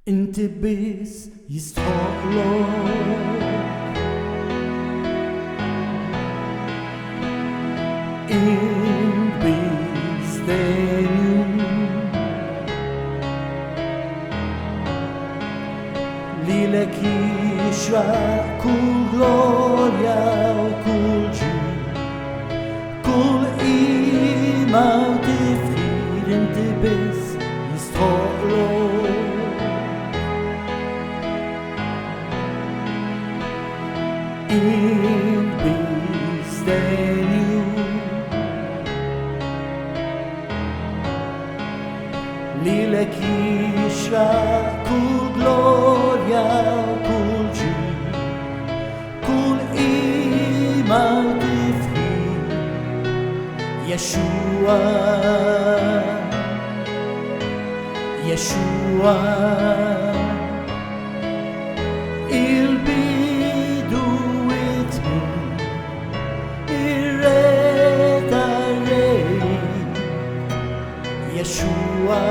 انت بس يستحقلك انت بس تاني ليلك يشرق كل gloria وكل جيل كل قيمة وتفخير انت بس يستحقلك انت بس تاني ليلك يشرق كل gloria وكل جيل كل قيمة وتفخير يشوع يشوع il bidu with me il re da re Yeshua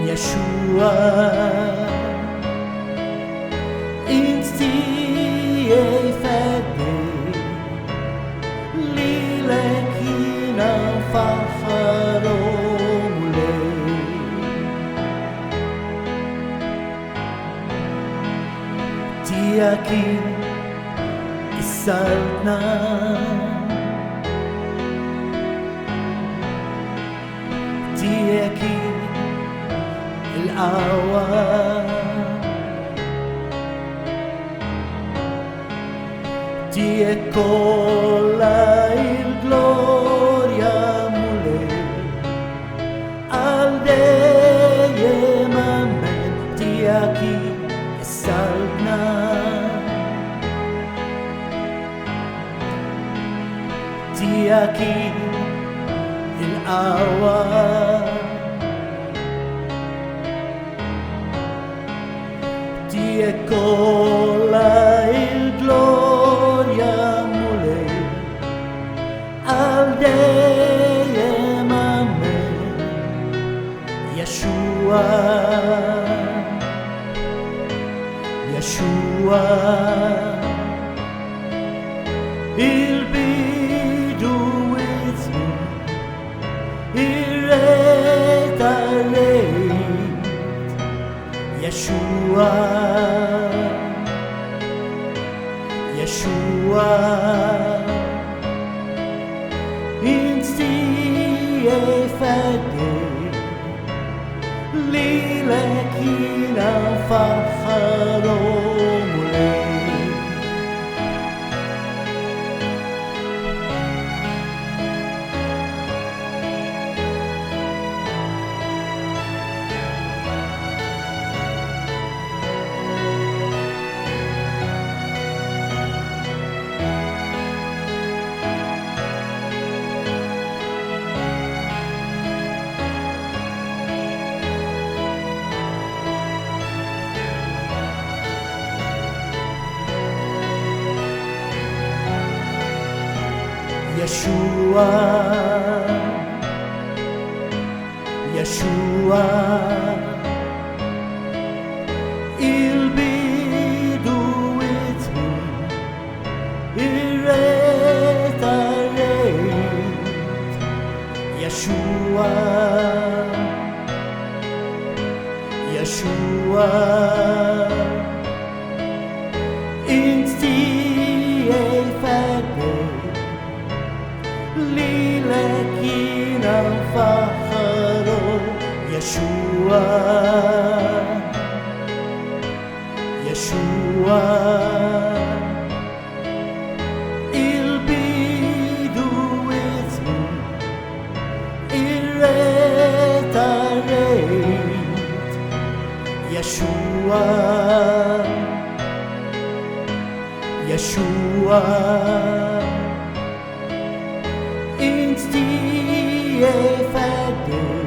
Yeshua insti e fede lilekina facharo mule ti aqui isaltna ti aqui القوى ti è con il gloria mule al dei mamen ti aqui salna ti aqui il awa ti è con il gloria mule al dei mamen Yeshua Yeshua il bidu with me il re da re Yeshua Yeshua insti e fede lilekina facharo mule Yeshua Yeshua il bidu with me il re da re Yeshua Yeshua insti e fede lilekina facharo Yeshua Yeshua il bidu with me il re da re Yeshua Yeshua insti e fede